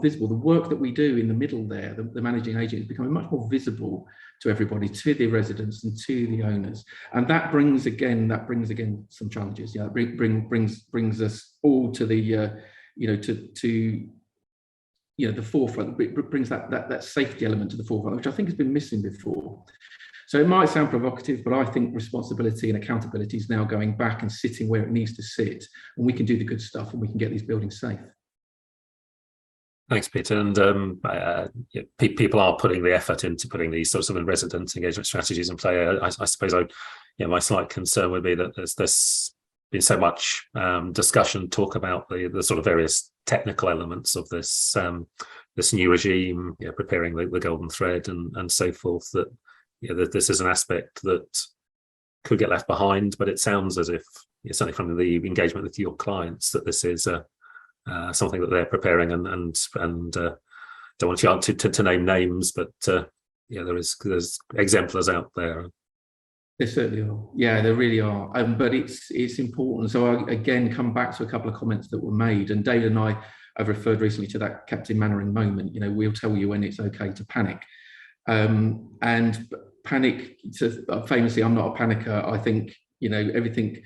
visible. The work that we do in the middle there, the managing agent, is becoming much more visible to everybody, to the residents and to the owners, and that brings again some challenges. Brings us all to the the forefront. It brings that safety element to the forefront, which I think has been missing before. So it might sound provocative, but I think responsibility and accountability is now going back and sitting where it needs to sit, and we can do the good stuff, and we can get these buildings safe.
Thanks, Peter. And people are putting the effort into putting these sorts of resident engagement strategies in play. I suppose my slight concern would be that there's been so much discussion, talk about the sort of various technical elements of this new regime, preparing the golden thread and so forth, that that this is an aspect that could get left behind. But it sounds as if, certainly from the engagement with your clients, that this is something that they're preparing, and don't want you to name names, but there's exemplars out there.
There certainly are. Yeah, there really are. But it's important. So I again come back to a couple of comments that were made, and David and I have referred recently to that Captain Mannering moment. We'll tell you when it's okay to panic, and panic. Famously, I'm not a panicker. I think everything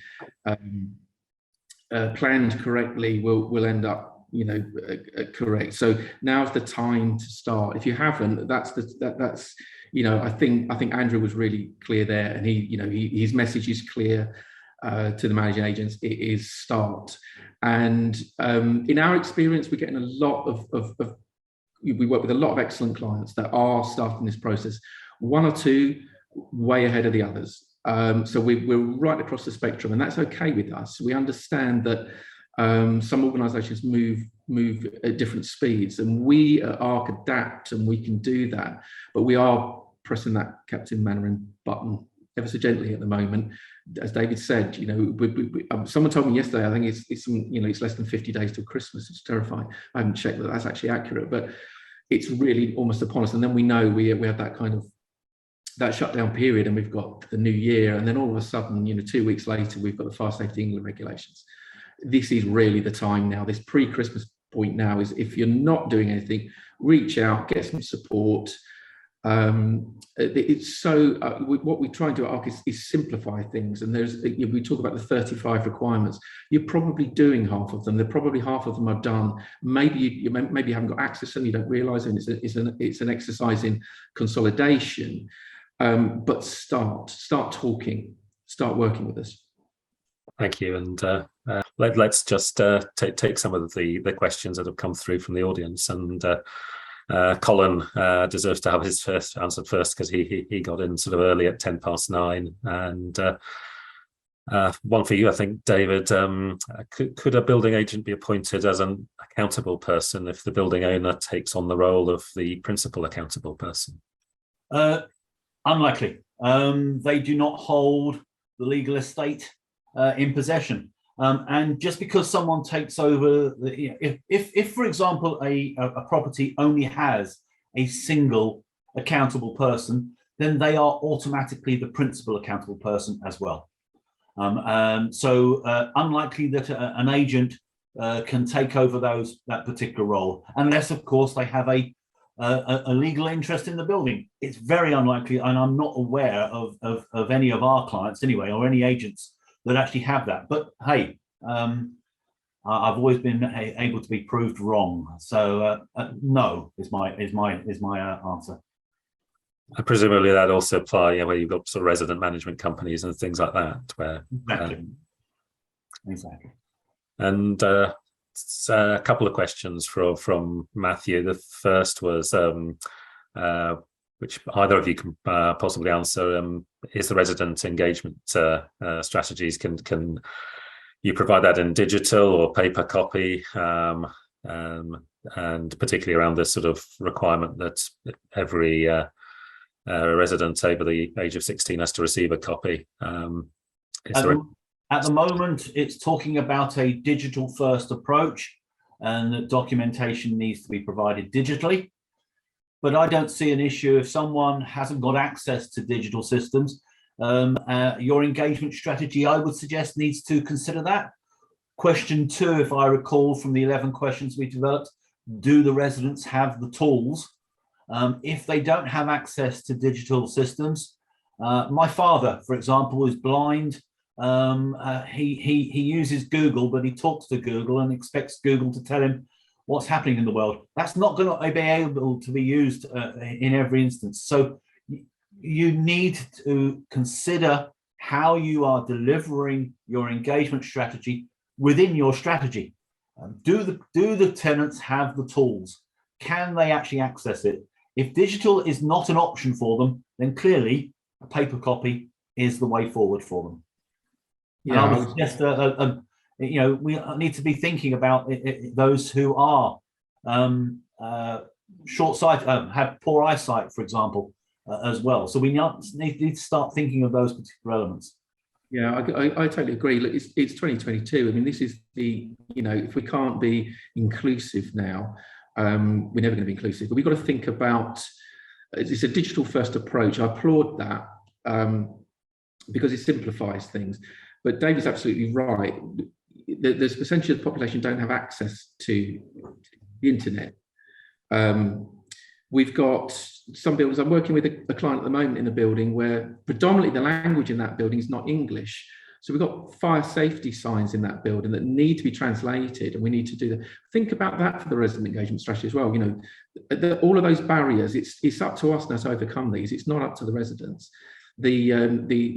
planned correctly will end up correct. So now's the time to start. If you haven't, that's I think Andrew was really clear there, and his message is clear to the managing agents. It is start. And in our experience, we're getting a lot of we work with a lot of excellent clients that are starting this process. One or two way ahead of the others. So we're right across the spectrum, and that's okay with us. We understand that some organisations move at different speeds, and we at ARC adapt, and we can do that. But we are pressing that Captain Mannering button ever so gently at the moment. As David said, someone told me yesterday, I think it's less than 50 days till Christmas. It's terrifying. I haven't checked that that's actually accurate, but it's really almost upon us. And then we know we have that kind of that shutdown period, and we've got the new year, and then all of a sudden, 2 weeks later, we've got the Fire Safety England regulations. This is really the time now. This pre-Christmas point now is, if you're not doing anything, reach out, get some support, It's so what we try and do at ARC is simplify things, and we talk about the 35 requirements. You're probably doing half of them. They're probably half of them are done. Maybe you haven't got access to them, you don't realize it. It's an exercise in consolidation, but start talking, start working with us.
Thank you. And let's just take some of the questions that have come through from the audience. And Colin deserves to have his first answer first, because he got in sort of early at 9:10. And one for you, I think, David. Could a building agent be appointed as an accountable person if the building owner takes on the role of the principal accountable person?
Unlikely. They do not hold the legal estate in possession. And just because someone takes over, if for example, a property only has a single accountable person, then they are automatically the principal accountable person as well. So unlikely that an agent can take over that particular role, unless, of course, they have a legal interest in the building. It's very unlikely, and I'm not aware of any of our clients anyway, or any agents that actually have that. But hey, I've always been able to be proved wrong. So no is my answer.
Presumably that also apply where you've got sort of resident management companies and things like that, where
exactly.
And a couple of questions from Matthew. The first was, which either of you can possibly answer, is the resident engagement strategies, can you provide that in digital or paper copy, and particularly around this sort of requirement that every resident over the age of 16 has to receive a copy.
At the moment, it's talking about a digital first approach, and that documentation needs to be provided digitally. But I don't see an issue if someone hasn't got access to digital systems. Your engagement strategy, I would suggest, needs to consider that. Question 2, if I recall from the 11 questions we developed, do the residents have the tools? If they don't have access to digital systems, my father, for example, is blind. He uses Google, but he talks to Google and expects Google to tell him what's happening in the world. That's not going to be able to be used in every instance. So you need to consider how you are delivering your engagement strategy within your strategy. Do the tenants have the tools? Can they actually access it? If digital is not an option for them, then clearly a paper copy is the way forward for them. Yeah, I would suggest we need to be thinking about those who are short-sighted, have poor eyesight, for example, as well. So we need to start thinking of those particular elements.
Yeah, I totally agree. Look, it's 2022. I mean, this is if we can't be inclusive now, we're never going to be inclusive. But we've got to think about, it's a digital first approach. I applaud that because it simplifies things. But David's absolutely right. There's a percentage of the population don't have access to the internet. We've got some buildings. I'm working with a client at the moment in a building where predominantly the language in that building is not English. So we've got fire safety signs in that building that need to be translated, and we need to do that. Think about that for the resident engagement strategy as well. All of those barriers, it's up to us now to overcome these. It's not up to the residents. The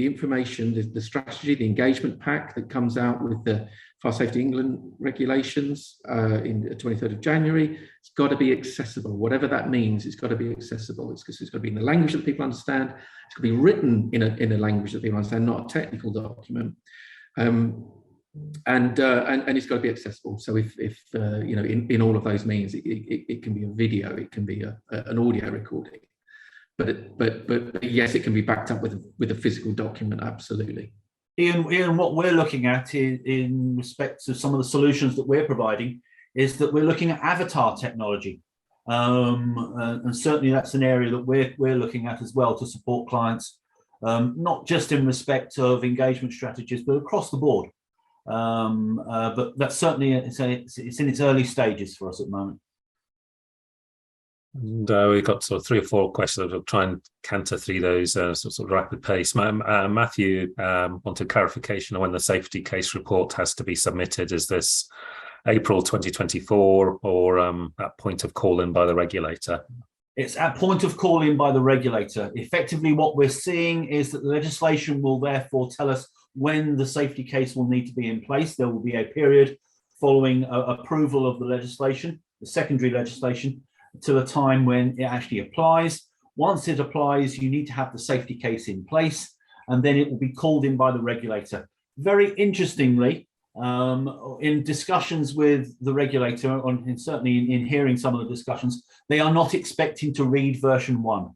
information, the strategy, the engagement pack that comes out with the Fire Safety England regulations in the 23rd of January, it's got to be accessible. Whatever that means, it's got to be accessible. It's got to be in the language that people understand. It's got to be written in a language that people understand, not a technical document. And it's got to be accessible. So if in all of those means, it can be a video, it can be an audio recording. But yes, it can be backed up with a physical document, absolutely.
Ian, what we're looking at in respect to some of the solutions that we're providing is that we're looking at avatar technology. And certainly that's an area that we're looking at as well to support clients, not just in respect of engagement strategies, but across the board. But that's certainly, it's in its early stages for us at the moment.
And we've got sort of 3 or 4 questions. I'll try and canter through those sort of rapid pace. Matthew wanted clarification on when the safety case report has to be submitted. Is this April 2024 or at point of call in by the regulator?
It's at point of call in by the regulator. Effectively, what we're seeing is that the legislation will therefore tell us when the safety case will need to be in place. There will be a period following approval of the legislation, the secondary legislation, to the time when it actually applies. Once it applies, you need to have the safety case in place, and then it will be called in by the regulator. Very interestingly, in discussions with the regulator, and certainly in hearing some of the discussions, they are not expecting to read version 1.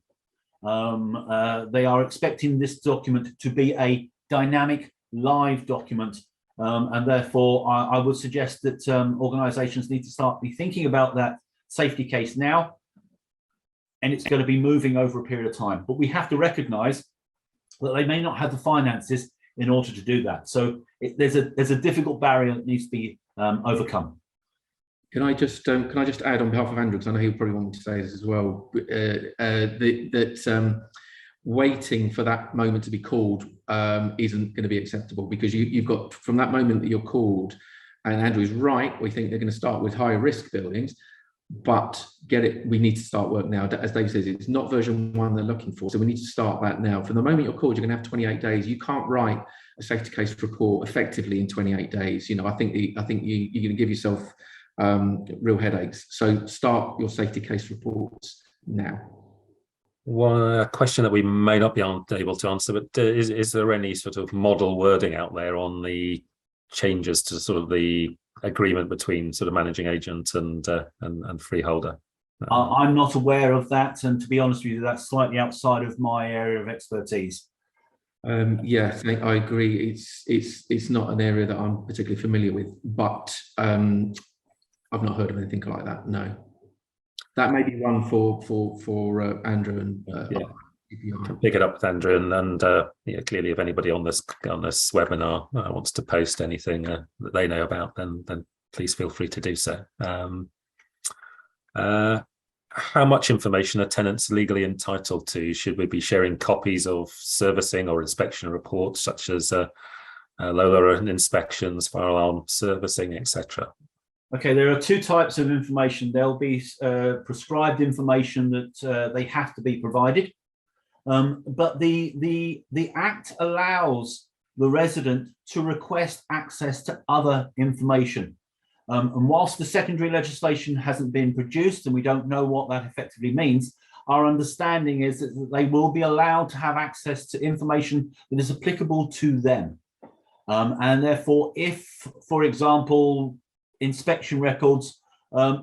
They are expecting this document to be a dynamic, live document, and therefore I would suggest that organisations need to start be thinking about that safety case now, and it's going to be moving over a period of time. But we have to recognise that they may not have the finances in order to do that. So there's a difficult barrier that needs to be overcome.
Can I just add on behalf of Andrew, because I know he'll probably want me to say this as well, that waiting for that moment to be called isn't going to be acceptable, because you've got, from that moment that you're called, and Andrew is right, we think they're going to start with higher risk buildings, but we need to start work now. As Dave says, it's not version 1 they're looking for, so we need to start that now. From the moment you're called, you're going to have 28 days. You can't write a safety case report effectively in 28 days. I think you're going to give yourself real headaches. So start your safety case reports now.
One question that we may not be able to answer, but is there any sort of model wording out there on the changes to sort of the agreement between sort of managing agent and freeholder?
I'm not aware of that, and to be honest with you, that's slightly outside of my area of expertise.
Yes, I agree. It's not an area that I'm particularly familiar with, but I've not heard of anything like that. No, that may be one for Andrew and
Can pick it up with Andrew, and clearly, if anybody on this webinar wants to post anything that they know about, then please feel free to do so. How much information are tenants legally entitled to? Should we be sharing copies of servicing or inspection reports, such as lower inspections, fire alarm servicing, etc.?
Okay, there are 2 types of information. There'll be prescribed information that they have to be provided. But the Act allows the resident to request access to other information. And whilst the secondary legislation hasn't been produced and we don't know what that effectively means, our understanding is that they will be allowed to have access to information that is applicable to them. And therefore, if, for example, inspection records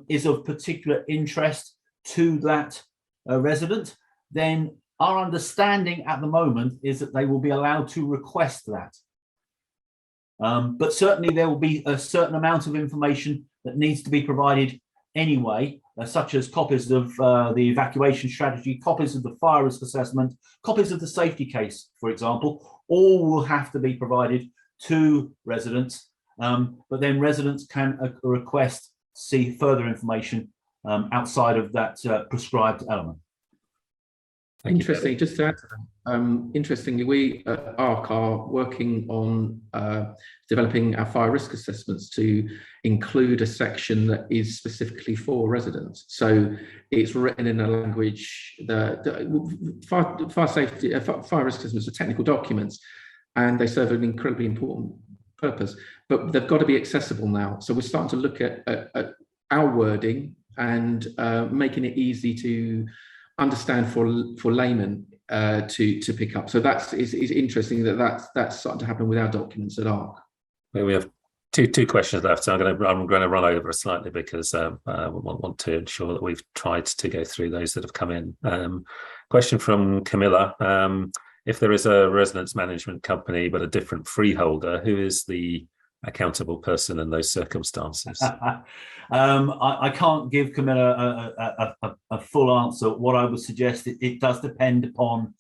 is of particular interest to that resident, then our understanding at the moment is that they will be allowed to request that. But certainly there will be a certain amount of information that needs to be provided anyway, such as copies of the evacuation strategy, copies of the fire risk assessment, copies of the safety case, for example. All will have to be provided to residents, but then residents can request to see further information outside of that prescribed element.
Interesting. Just to add to that, interestingly, we at ARC are working on developing our fire risk assessments to include a section that is specifically for residents. So it's written in a language that fire risk assessments are technical documents, and they serve an incredibly important purpose. But they've got to be accessible now. So we're starting to look at our wording and making it easy to understand for laymen to pick up. So that's interesting that's starting to happen with our documents at ARC.
We have two questions left, so I'm going to run over slightly because I want to ensure that we've tried to go through those that have come in. Question from Camilla: if there is a residence management company but a different freeholder, who is the accountable person in those circumstances?
I can't give Camilla a full answer. What I would suggest, it does depend upon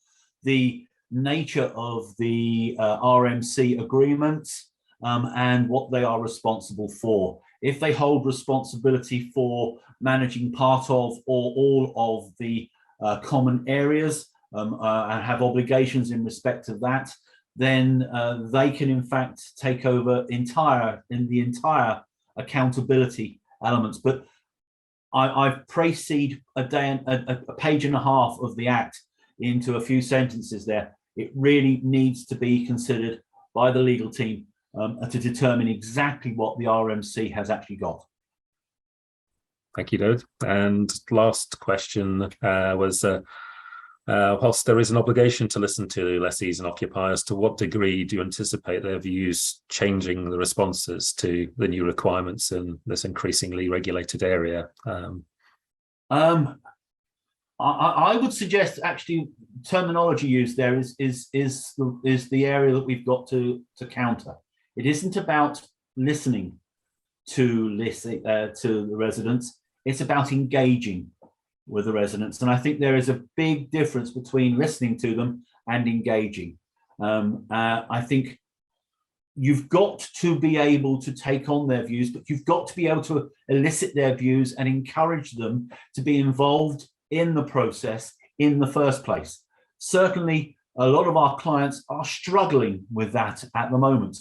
the nature of the RMC agreements and what they are responsible for. if they hold responsibility for managing part of or all of the common areas and have obligations in respect of that, then they can in fact take over the entire accountability elements. But I've preceded a page and a half of the Act into a few sentences there. It really needs to be considered by the legal team to determine exactly what the RMC has actually got.
Thank you, David. And last question was, whilst there is an obligation to listen to lessees and occupiers, to what degree do you anticipate their views changing the responses to the new requirements in this increasingly regulated area?
I would suggest actually terminology used there is the area that we've got to counter. It isn't about listening to the residents. It's about engaging with the residents, and I think there is a big difference between listening to them and engaging. I think you've got to be able to take on their views, but you've got to be able to elicit their views and encourage them to be involved in the process in the first place. Certainly, a lot of our clients are struggling with that at the moment.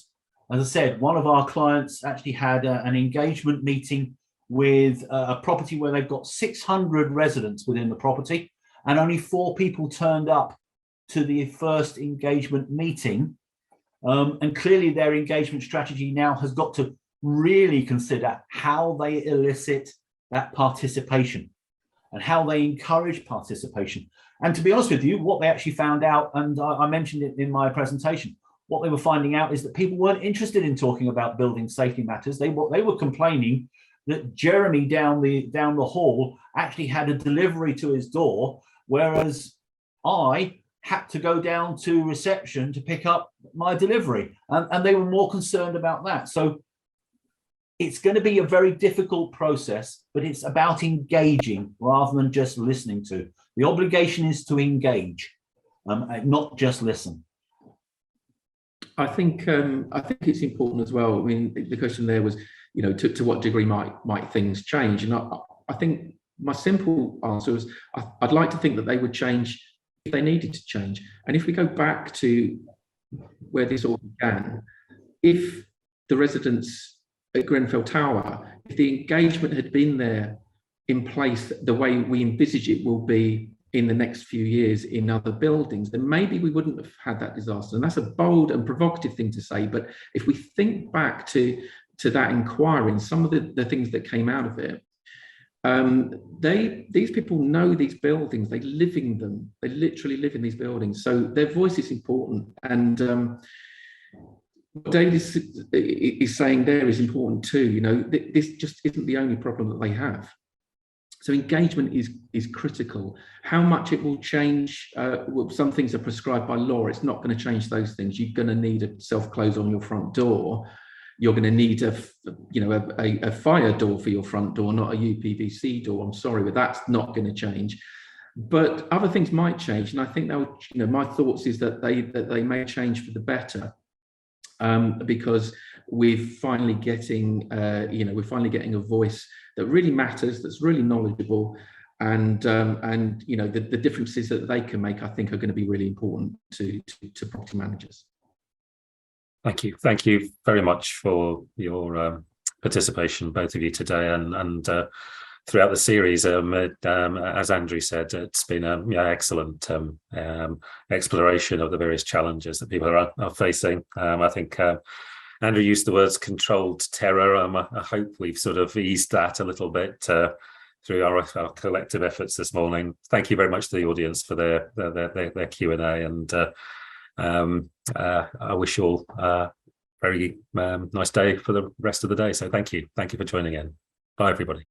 As I said, one of our clients actually had an engagement meeting with a property where they've got 600 residents within the property, and only 4 people turned up to the first engagement meeting. And clearly their engagement strategy now has got to really consider how they elicit that participation and how they encourage participation. And to be honest with you, what they actually found out, and I mentioned it in my presentation, what they were finding out is that people weren't interested in talking about building safety matters. They were complaining that Jeremy down the hall actually had a delivery to his door, whereas I had to go down to reception to pick up my delivery. And they were more concerned about that. So it's going to be a very difficult process, but it's about engaging rather than just listening to. The obligation is to engage, not just listen.
I think it's important as well. I mean, the question there was, you know, to what degree might things change? And I think my simple answer is I'd like to think that they would change if they needed to change. And if we go back to where this all began, if the residents at Grenfell Tower, if the engagement had been there in place the way we envisage it will be in the next few years in other buildings, then maybe we wouldn't have had that disaster. And that's a bold and provocative thing to say, but if we think back to that inquiry and some of the things that came out of it, these people know these buildings, they live in them, they literally live in these buildings, so their voice is important. And what David is saying there is important too. You know, this just isn't the only problem that they have. So engagement is critical. How much it will change, well, some things are prescribed by law. It's not going to change those things. You're going to need a self-close on your front door. You're going to need a fire door for your front door, not a UPVC door. I'm sorry, but that's not going to change. But other things might change, and I think that would, you know, my thoughts is that they may change for the better, because we're finally getting a voice that really matters, that's really knowledgeable, and you know, the differences that they can make, I think, are going to be really important to property managers.
Thank you very much for your participation, both of you today, and throughout the series. As Andrew said, it's been an excellent exploration of the various challenges that people are facing. I think Andrew used the words controlled terror. I hope we've sort of eased that a little bit through our collective efforts this morning. Thank you very much to the audience for their Q&A, and I wish you all a very nice day for the rest of the day. So thank you for joining in. Bye, everybody.